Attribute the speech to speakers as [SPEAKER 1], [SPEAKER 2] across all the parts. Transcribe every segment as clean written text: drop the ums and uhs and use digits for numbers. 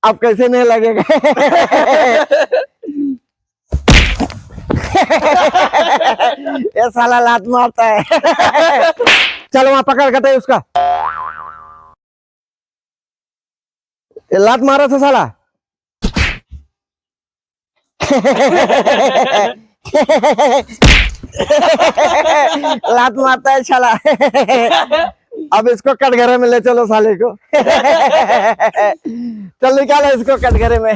[SPEAKER 1] अब कैसे नहीं लगेगा? ये साला लात मारता है। चलो वहां पकड़ करते उसका। ये लात मारा था साला। लात मारता है साला। अब इसको कटघरे में ले चलो साले को। चल निकालो इसको कटघरे में।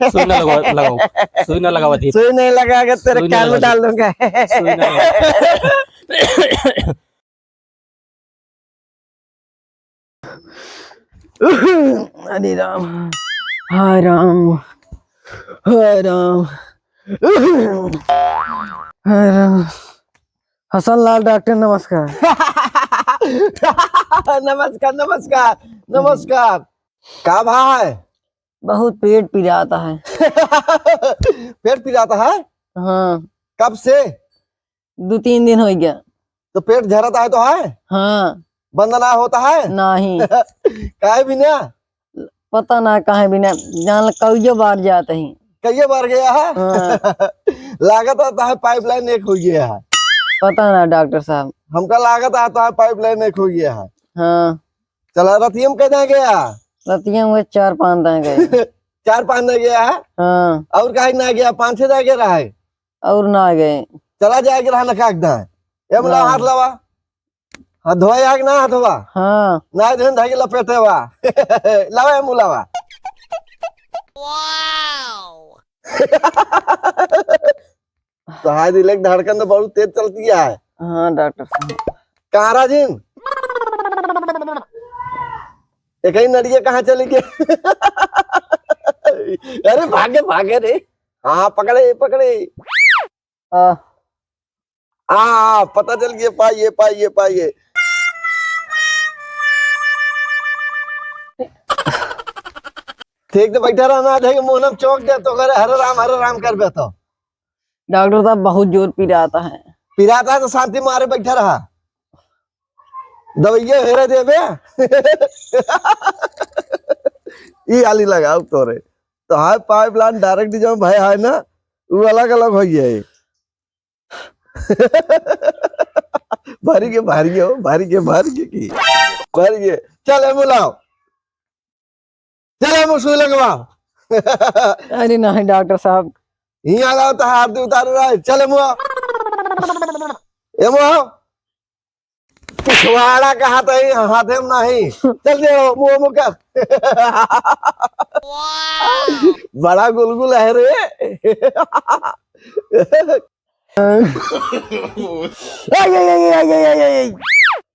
[SPEAKER 2] सुई ना लगाओ, सुई ना लगाओ,
[SPEAKER 1] सुई नहीं लगाएगा तेरे कान में डाल दूंगा। हरे राम, हाय राम, हाय राम, हाय राम। हसन लाल डॉक्टर नमस्कार। नमस्कार नमस्कार नमस्कार। क्या भाई? बहुत पेट पिराता है। पेट पिराता है? हाँ। कब से? 2-3 दिन हो गया। तो पेट झरता है तो है? हाँ। बंदना होता है? नहीं। काहे बिना? पता ना काहे बिना, जान कई बार जाते ही। कई बार गया है? हाँ। लागत आता है पाइपलाइन एक हो गया है। पता ना डॉक्टर साहब, हमका लागत आता है पाइपलाइन एक हो गया है। हाँ। चला रतियम कहाँ गया? रतियम में 4-5 दिन गए। 4-5 दिन गया है? हाँ। और कहीं ना गया? 5-6 दिन गया है और ना गए। चला जाएगा रहना कागदा ये बोला हाथ लवा, हाथ धोया कि ना हाथ हुआ? हाँ। ना धन धागे लपेटे हुआ। लवा मुलावा। वाओ। तो हाय दिल की धड़कन तो बहुत तेज चलती है। हाँ डॉक्टर साहब। कहाँ राजिन? एक ही नड़िया कहाँ चली गई? अरे भागे भागे रे। हाँ पकड़े पकड़े। पता चल गया, पाइए पाइए पाइए। ठीक तो बैठा रहना, देखे मोहनम चौक दे तो करे हरे राम कर बैठो। डॉक्टर साहब बहुत जोर पिराता है। पिराता है तो शांति मारे बैठा रहा। दवाइया हेरे देवे। ये आली लगाओ तोरे तो हाय पाइपलाइन डायरेक्ट जो भाई है ना वो अलग अलग हो गया। भारी के भारी हो, भारी के भारी की भारी के। चल बुलाओ, चल हम सुई लगवाओ। अरे नहीं डॉक्टर साहब, यहाँ आओ तो हाथ उतार रहा है। चले मुआ पिछवाड़ा का हाथ है, हाथ में नहीं। चल दे मुँह मुँह कर। बड़ा गुलगुल है रे।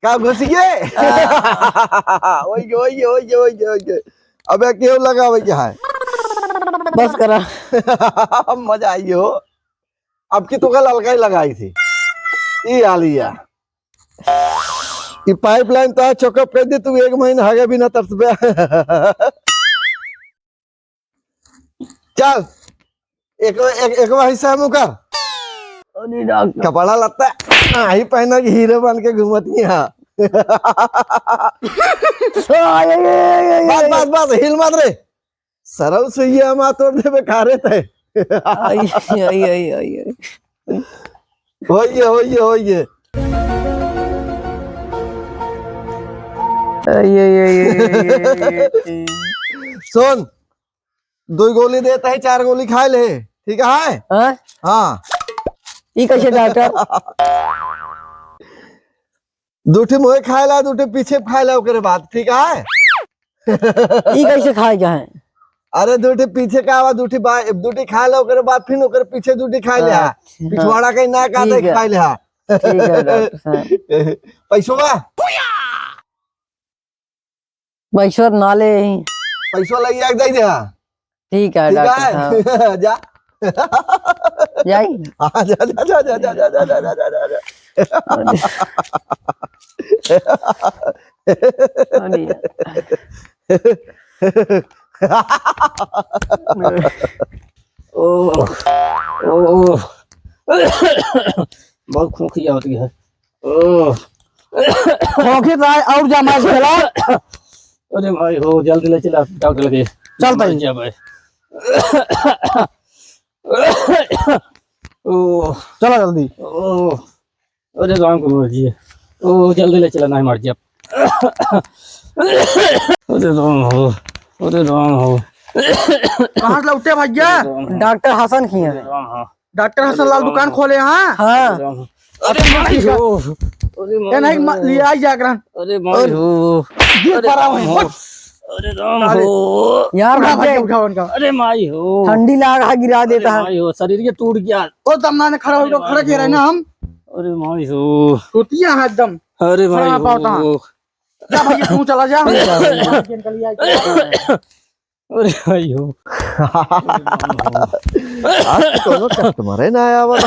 [SPEAKER 1] क्या घुस गए? अबे क्यों लगा क्या है? बस करा। मजा आई हो। अब की तो कल हल्का ही लगाई थी। ये आलिया ये पाइपलाइन तो चौकअप कर दी तू, 1 महीना आगे भी ना तरसबे। चल एक हिस्सा मुका कपड़ा लगता है ही पहना कि हीरो बन के घूमती है। बस बस बस हिल मत रे, सरव सुइया मा तोड़ दे खारे थे। होइए सुन, 2 गोली देता है, 4 गोली खा ले, ठीक है? हाँ ये कैसे डॉक्टर? दूठे मुँह खाए ला, दूठे पीछे खाए ला, ओकरे बाद ठीक है? ये कैसे खाए क्या है? अरे दूठे पीछे का आवा, दूठी खा ला, ओकरे बाद फिर ओकरे पीछे दूठी खाए ले। पिछवाड़ा कहीं ना काटे खाए ले। ठीक है डॉक्टर साहब। पैसों पैसा नाले पैसा लगी आग दे। ठीक है डॉक्टर साहब। जा जाई। हाँ जा जा जा जा जा जा जा जा जा जा। बहुत खून खिया होती है।
[SPEAKER 3] होके राय और जा मैच खेला।
[SPEAKER 2] अरे भाई हो जल्दी ले चला डॉक्टर लगे
[SPEAKER 3] चलता ही
[SPEAKER 2] जा भाई ओ
[SPEAKER 3] चला जल्दी।
[SPEAKER 2] ओ अरे राम को मर्जी ओ जल्दी ले चला नहीं मर जा अरे राम हो
[SPEAKER 3] कहाँ से लौटे भैया? डॉक्टर हसन की है।
[SPEAKER 2] राम हो
[SPEAKER 3] डॉक्टर हसन लाल दुकान खोले हाँ। हाँ
[SPEAKER 2] अरे माई हो
[SPEAKER 3] ये नहीं लिया जागरण।
[SPEAKER 2] अरे माई हो
[SPEAKER 3] गिर पड़ा हूँ।
[SPEAKER 2] अरे राम हो
[SPEAKER 3] यार उठा उनका।
[SPEAKER 2] अरे माई हो
[SPEAKER 3] ठंडी लगा गिरा देता है।
[SPEAKER 2] माई हो शरीर के टूट गया
[SPEAKER 3] वो तमना ने खड़ा हो खड़ा किया रहे ना हम।
[SPEAKER 2] अरे माई हो
[SPEAKER 3] टूटिया है एकदम।
[SPEAKER 2] अरे माई हो
[SPEAKER 3] जा भैया तू चला जा।
[SPEAKER 2] अरे भाई हो
[SPEAKER 1] आज तो कोनो कस्टमर है ना आया वाला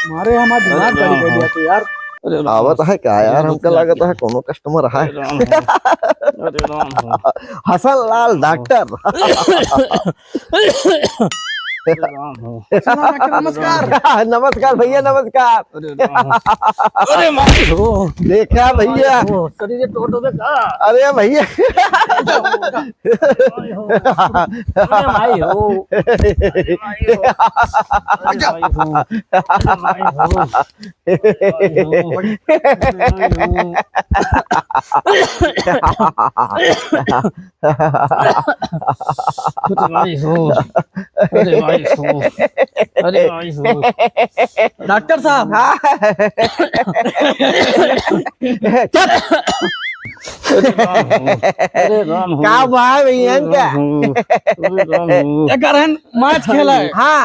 [SPEAKER 3] मारे हमारा दिमाग बड़ी कर दिया तू यार।
[SPEAKER 1] आवत है क्या यार, हमको लागत है कोनो कस्टमर है।
[SPEAKER 2] अरे राम हो
[SPEAKER 1] हसन लाल डॉक्टर।
[SPEAKER 2] राम हो
[SPEAKER 3] नमस्कार।
[SPEAKER 1] नमस्कार भैया नमस्कार।
[SPEAKER 2] अरे माई हो
[SPEAKER 1] देखा भैया
[SPEAKER 2] शरीर टूट हो गया
[SPEAKER 1] अरे भैया
[SPEAKER 2] अरे माई हो अरे माई हो अरे माई हो
[SPEAKER 3] डॉक्टर साहब
[SPEAKER 2] अरे राम हो
[SPEAKER 1] क्या भाई भैया क्या
[SPEAKER 3] क्या कर रहे हैं? मैच खेला है।
[SPEAKER 1] हाँ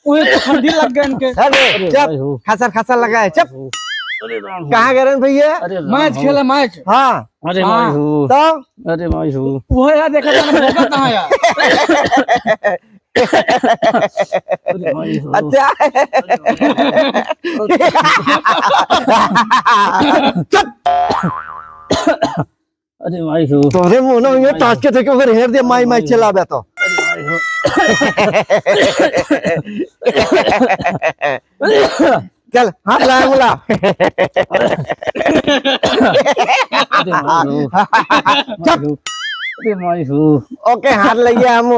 [SPEAKER 3] वही तो ठंडी लग गई इनके।
[SPEAKER 1] अरे चुप खसर खसर लगा है चुप।
[SPEAKER 2] अरे राम हो
[SPEAKER 1] कहाँ गए भैया?
[SPEAKER 2] अरे
[SPEAKER 3] मैच खेला मैच।
[SPEAKER 1] हाँ
[SPEAKER 2] अरे माई हो
[SPEAKER 1] तो
[SPEAKER 2] अरे माई हो
[SPEAKER 3] वो यार देखा जाना भोगा कहाँ यार।
[SPEAKER 2] अरे माई हो
[SPEAKER 1] अच्छा
[SPEAKER 2] अरे माई हो
[SPEAKER 1] तोरे मुंह में ये टाच के थे फिर हेर दे माई माई चला बे तो।
[SPEAKER 2] अरे माई हो
[SPEAKER 1] चल हाथ लाया मुला।
[SPEAKER 2] अरे माई हो
[SPEAKER 1] ओके हाथ लगे हम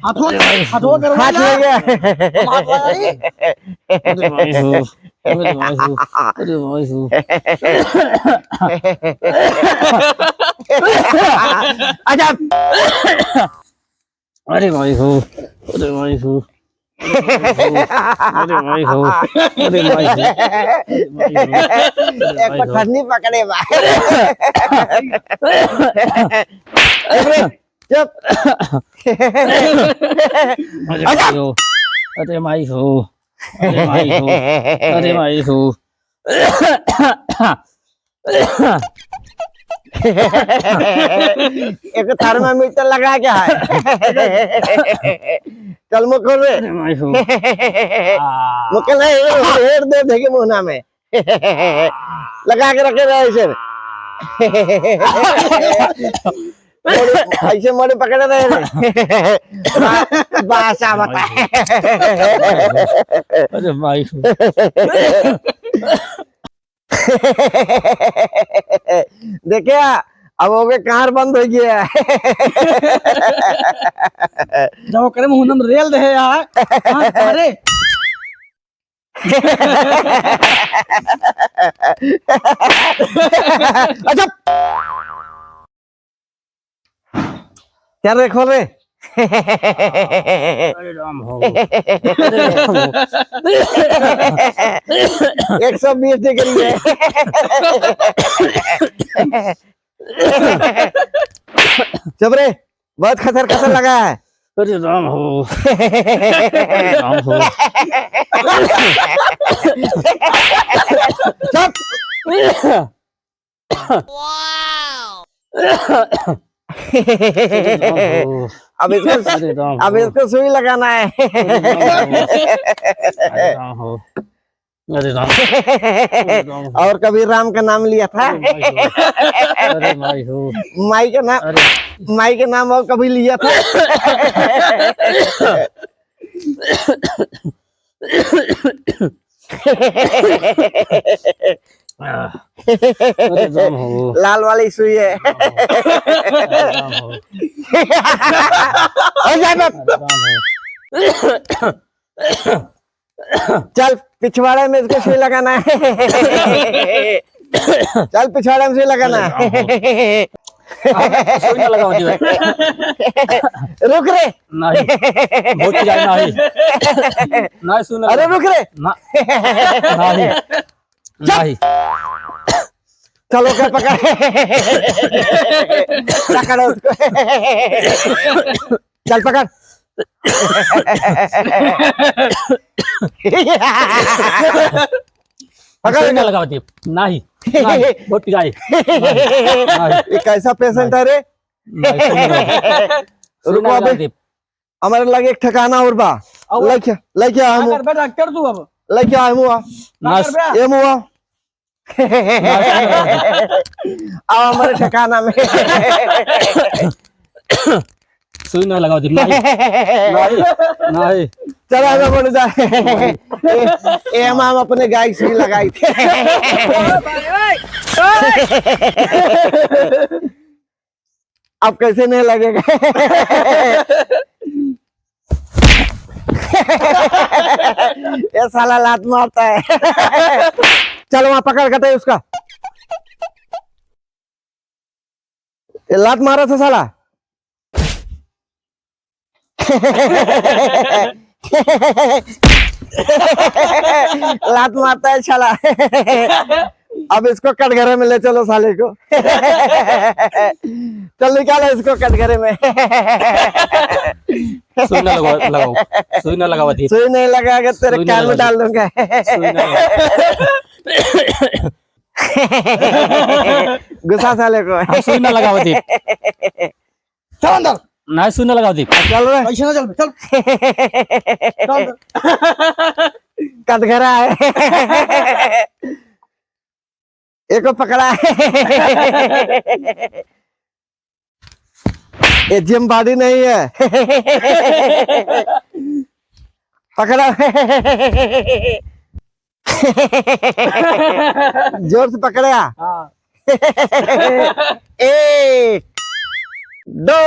[SPEAKER 3] हाथों हाथों कर
[SPEAKER 1] हाथ लगे।
[SPEAKER 2] अरे माई हो अरे माई हो अरे माई हो
[SPEAKER 1] अच्छा
[SPEAKER 2] अरे माई हो अरे माई हो अरे माई हो अरे माई हो
[SPEAKER 1] एक पठनी पकड़े भाई। चुप
[SPEAKER 2] अरे माई हो अरे माई हो अरे माई हो
[SPEAKER 1] एक थर्मामीटर लगा क्या है? चल मुकुल रे
[SPEAKER 2] अरे माई हो
[SPEAKER 1] मुकुल हेर दे देखे मुहना में लगा के रखे रहे ऐसे ऐसे मोड़े पकड़े रहे बासा बता।
[SPEAKER 2] अरे माई हो
[SPEAKER 1] देखिए अब हो गए कार बंद हो गया
[SPEAKER 3] जब करे मुहनम रेल दे यार। हाँ, अरे
[SPEAKER 1] अच्छा क्या रे खोल रे।
[SPEAKER 2] अरे राम हो
[SPEAKER 1] 120 डिग्री है। चुप रे बहुत खतर खतर लगा है।
[SPEAKER 2] अरे राम हो अरे राम हो
[SPEAKER 1] चुप अब इसको सुई लगाना है।
[SPEAKER 2] अरे राम हो अरे राम
[SPEAKER 1] और कभी राम का नाम लिया था?
[SPEAKER 2] अरे माई हो
[SPEAKER 1] माई का नाम, माई के नाम और कभी लिया था?
[SPEAKER 2] अरे जाम हो
[SPEAKER 1] लाल वाली सुई है।
[SPEAKER 2] जाम हो
[SPEAKER 1] हो जाए बाप।
[SPEAKER 2] जाम हो
[SPEAKER 1] चल पिछवाड़े में इसको सुई लगाना है। चल पिछवाड़े में सुई लगाना है।
[SPEAKER 2] सुई ना लगाओ जी भाई
[SPEAKER 1] रुक रे।
[SPEAKER 2] नहीं बहुत जाए नहीं नहीं सुन
[SPEAKER 1] अरे रुक रे।
[SPEAKER 2] ना नहीं नहीं
[SPEAKER 1] चलो क्या पकड़। पकड़ो उसको। चल पकड़।
[SPEAKER 2] सुई ना लगाओ जी नहीं नहीं बहुत जाए नहीं
[SPEAKER 1] ये कैसा पेशेंट है रे। रुको अबे हमारे लगे एक ठिकाना और बा। लेके आ हम
[SPEAKER 3] कर डॉक्टर तू अब
[SPEAKER 1] लेके आ मुआ ये मुआ अब हमारे ठिकाना में
[SPEAKER 2] सुई ना लगाओ जी नहीं नहीं नहीं
[SPEAKER 1] चलो हमें बोल जाए। ये हम अपने गाय सुई लगाई थे। अब कैसे नहीं लगेगा। ये साला लात मारता है। चलो वहां पकड़ कटे उसका। ये लात मारा था साला। लात मारता है साला। अब इसको कटघरे में ले चलो साले को। चल निकालो इसको कटघरे में।
[SPEAKER 2] सुई ना लगाओ सुई ना लगाओ जी
[SPEAKER 1] सुई नहीं लगाएगा तेरे
[SPEAKER 2] सुई नहीं
[SPEAKER 1] कान में डाल दूंगा।
[SPEAKER 2] सुई ना
[SPEAKER 1] गुस्सा साले को।
[SPEAKER 2] सुई ना लगाओ जी
[SPEAKER 3] चल अंदर
[SPEAKER 2] नहीं सुई ना लगाओ जी
[SPEAKER 1] चल रहे
[SPEAKER 3] ऐसे ना चल चल
[SPEAKER 1] कटघरा है। एक को पकड़ा है। ये जिम बॉडी नहीं है। पकड़ा है। जोर से पकड़या।
[SPEAKER 3] हां
[SPEAKER 1] 1 2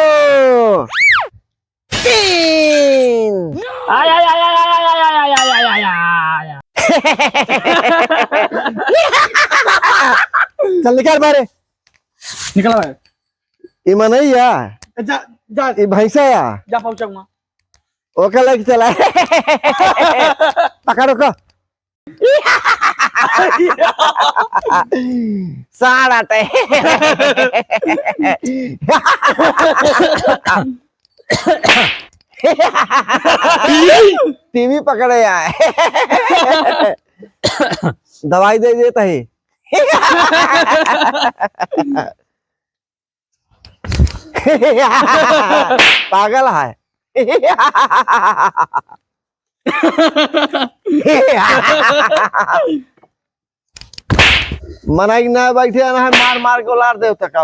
[SPEAKER 1] 3
[SPEAKER 2] आय आय आय आय आय आय आय आय आय
[SPEAKER 1] चल निकाल बारे।
[SPEAKER 3] निकल भाई
[SPEAKER 1] ये नहीं या
[SPEAKER 3] जा जा
[SPEAKER 1] ये भैंसा या
[SPEAKER 3] जा पहुंचूंगा मैं
[SPEAKER 1] ओके लेके चला। पकड़ो को। साड़ा टे। टीवी पकड़े यार। दवाई दे देता है। पागल है। मनाई ना बैठे ना है मार मार के उलार दे तक।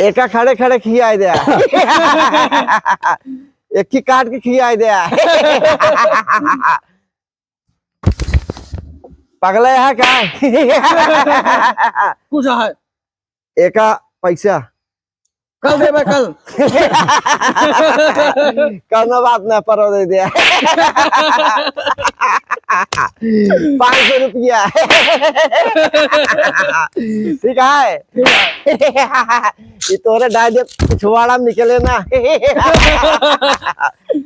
[SPEAKER 1] एक खड़े खड़े खिया दे। एक ही काट के खिया दे। पगला है का।
[SPEAKER 3] कुछ है
[SPEAKER 1] एक पैसा
[SPEAKER 3] कल दे भाई कल
[SPEAKER 1] करना बात ना परो दे दिया। 500 रुपया। ठीक है ये तोरे डायरे पिछवाड़ा में निकले ना।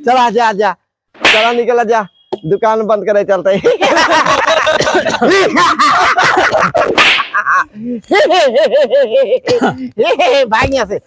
[SPEAKER 1] चल आजा आजा चला निकल जा दुकान बंद करे चलते। भाग यहाँ से।